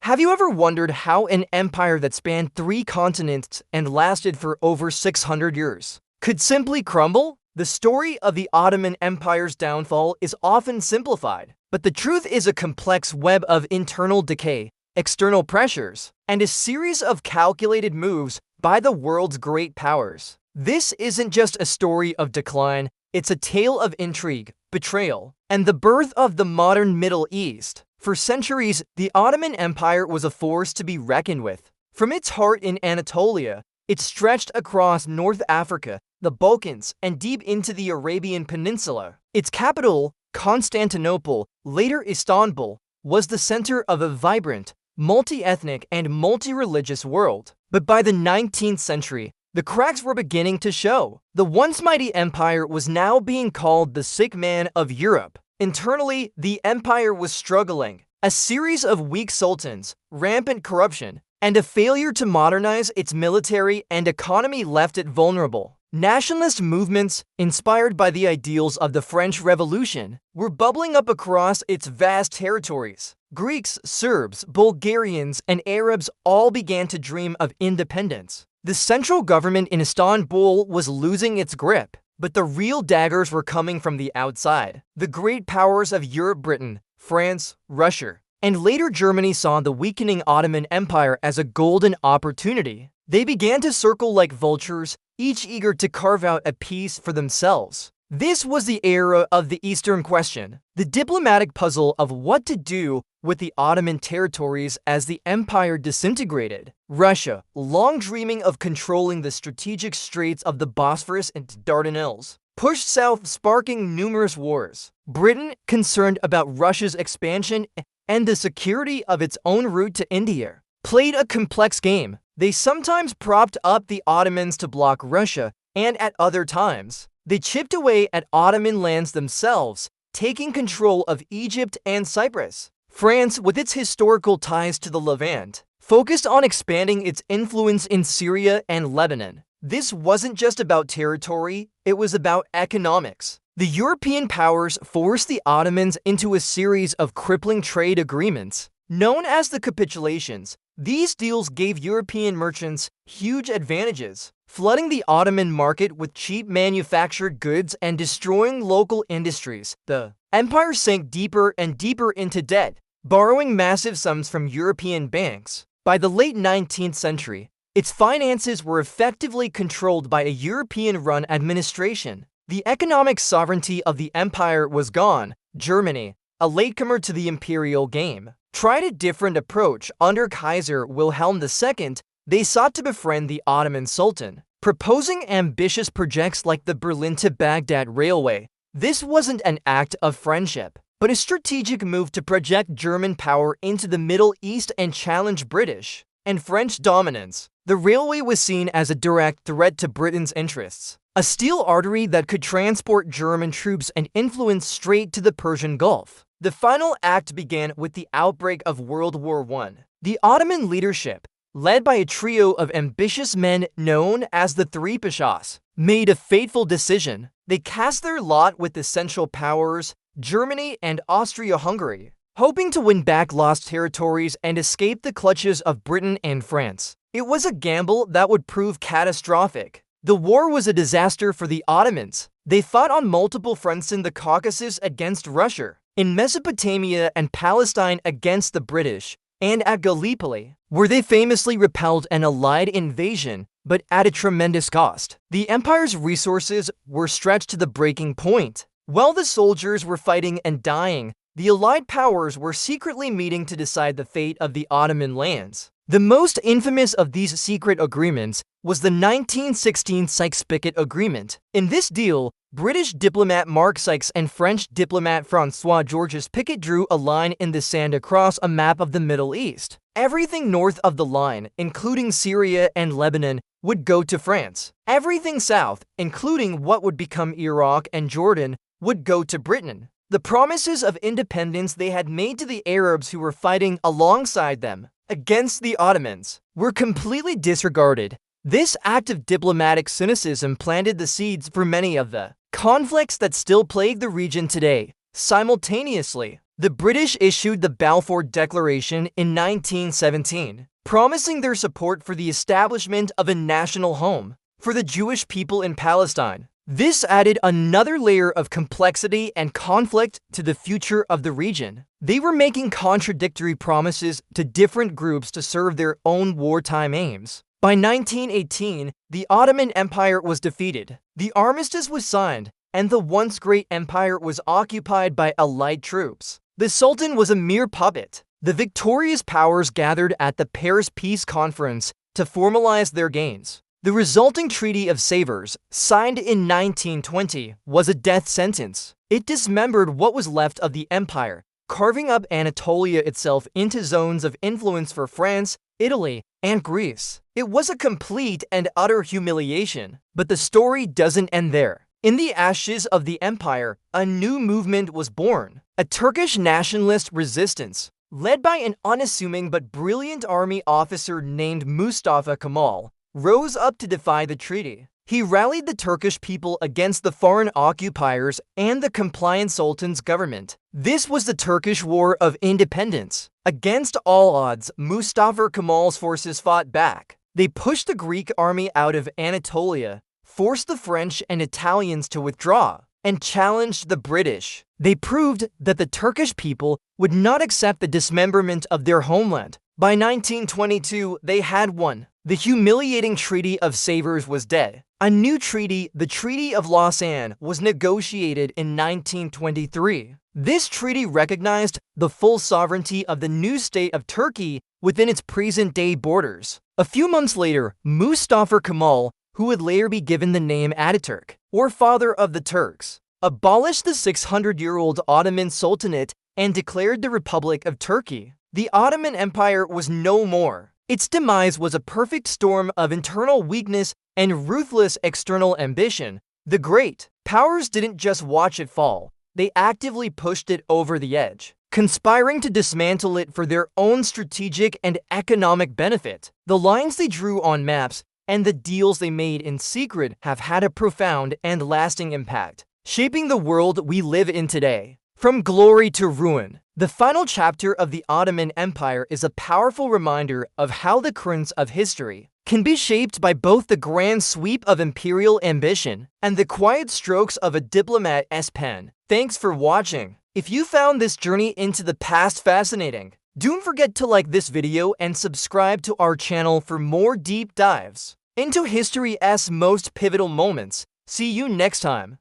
Have you ever wondered how an empire that spanned 3 continents and lasted for over 600 years could simply crumble? The story of the Ottoman Empire's downfall is often simplified, but the truth is a complex web of internal decay, external pressures, and a series of calculated moves by the world's great powers. This isn't just a story of decline, it's a tale of intrigue, betrayal, and the birth of the modern Middle East. For centuries, the Ottoman Empire was a force to be reckoned with. From its heart in Anatolia, it stretched across North Africa, the Balkans, and deep into the Arabian Peninsula. Its capital, Constantinople, later Istanbul, was the center of a vibrant, multi-ethnic, and multi-religious world. But by the 19th century, the cracks were beginning to show. The once mighty empire was now being called the sick man of Europe. Internally, the empire was struggling. A series of weak sultans, rampant corruption, and a failure to modernize its military and economy left it vulnerable. Nationalist movements, inspired by the ideals of the French Revolution, were bubbling up across its vast territories. Greeks, Serbs, Bulgarians, and Arabs all began to dream of independence. The central government in Istanbul was losing its grip, but the real daggers were coming from the outside. The great powers of Europe, Britain, France, Russia, and later Germany saw the weakening Ottoman Empire as a golden opportunity. They began to circle like vultures, each eager to carve out a piece for themselves. This was the era of the Eastern Question, the diplomatic puzzle of what to do with the Ottoman territories as the empire disintegrated. Russia, long dreaming of controlling the strategic straits of the Bosphorus and Dardanelles, pushed south, sparking numerous wars. Britain, concerned about Russia's expansion and the security of its own route to India, played a complex game. They sometimes propped up the Ottomans to block Russia, and at other times, they chipped away at Ottoman lands themselves, taking control of Egypt and Cyprus. France, with its historical ties to the Levant, focused on expanding its influence in Syria and Lebanon. This wasn't just about territory, it was about economics. The European powers forced the Ottomans into a series of crippling trade agreements, known as the capitulations. These deals gave European merchants huge advantages, flooding the Ottoman market with cheap manufactured goods and destroying local industries. The empire sank deeper and deeper into debt, borrowing massive sums from European banks. By the late 19th century, its finances were effectively controlled by a European-run administration. The economic sovereignty of the empire was gone. Germany, a latecomer to the imperial game, tried a different approach. Under Kaiser Wilhelm II, they sought to befriend the Ottoman Sultan, proposing ambitious projects like the Berlin to Baghdad Railway. This wasn't an act of friendship, but a strategic move to project German power into the Middle East and challenge British and French dominance. The railway was seen as a direct threat to Britain's interests, a steel artery that could transport German troops and influence straight to the Persian Gulf. The final act began with the outbreak of World War I. The Ottoman leadership, led by a trio of ambitious men known as the Three Pashas, made a fateful decision. They cast their lot with the Central Powers, Germany and Austria-Hungary, hoping to win back lost territories and escape the clutches of Britain and France. It was a gamble that would prove catastrophic. The war was a disaster for the Ottomans. They fought on multiple fronts: in the Caucasus against Russia, in Mesopotamia and Palestine against the British, and at Gallipoli, where they famously repelled an Allied invasion, but at a tremendous cost. The empire's resources were stretched to the breaking point. While the soldiers were fighting and dying, the Allied powers were secretly meeting to decide the fate of the Ottoman lands. The most infamous of these secret agreements was the 1916 Sykes-Picot Agreement. In this deal, British diplomat Mark Sykes and French diplomat François-Georges Picot drew a line in the sand across a map of the Middle East. Everything north of the line, including Syria and Lebanon, would go to France. Everything south, including what would become Iraq and Jordan, would go to Britain. The promises of independence they had made to the Arabs who were fighting alongside them against the Ottomans were completely disregarded. This act of diplomatic cynicism planted the seeds for many of the conflicts that still plague the region today. Simultaneously, The British issued the Balfour Declaration in 1917, promising their support for the establishment of a national home for the Jewish people in Palestine. This added another layer of complexity and conflict to the future of the region. They were making contradictory promises to different groups to serve their own wartime aims. By 1918, the Ottoman Empire was defeated. The armistice was signed, and the once great empire was occupied by allied troops. The Sultan was a mere puppet. The victorious powers gathered at the Paris Peace Conference to formalize their gains. The resulting Treaty of Sèvres, signed in 1920, was a death sentence. It dismembered what was left of the empire, carving up Anatolia itself into zones of influence for France, Italy, and Greece. It was a complete and utter humiliation. But the story doesn't end there. In the ashes of the empire, a new movement was born, a Turkish nationalist resistance, led by an unassuming but brilliant army officer named Mustafa Kemal, rose up to defy the treaty. He rallied the Turkish people against the foreign occupiers and the compliant Sultan's government. This was the Turkish War of Independence. Against all odds, Mustafa Kemal's forces fought back. They pushed the Greek army out of Anatolia, forced the French and Italians to withdraw, and challenged the British. They proved that the Turkish people would not accept the dismemberment of their homeland. By 1922, they had won. The humiliating Treaty of Sèvres was dead. A new treaty, the Treaty of Lausanne, was negotiated in 1923. This treaty recognized the full sovereignty of the new state of Turkey within its present-day borders. A few months later, Mustafa Kemal, who would later be given the name Ataturk, or Father of the Turks, abolished the 600-year-old Ottoman Sultanate and declared the Republic of Turkey. The Ottoman Empire was no more. Its demise was a perfect storm of internal weakness and ruthless external ambition. The great powers didn't just watch it fall, they actively pushed it over the edge, conspiring to dismantle it for their own strategic and economic benefit. The lines they drew on maps and the deals they made in secret have had a profound and lasting impact, shaping the world we live in today. From glory to ruin, the final chapter of the Ottoman Empire is a powerful reminder of how the currents of history can be shaped by both the grand sweep of imperial ambition and the quiet strokes of a diplomat's pen. Thanks for watching. If you found this journey into the past fascinating, don't forget to like this video and subscribe to our channel for more deep dives into history's most pivotal moments. See you next time.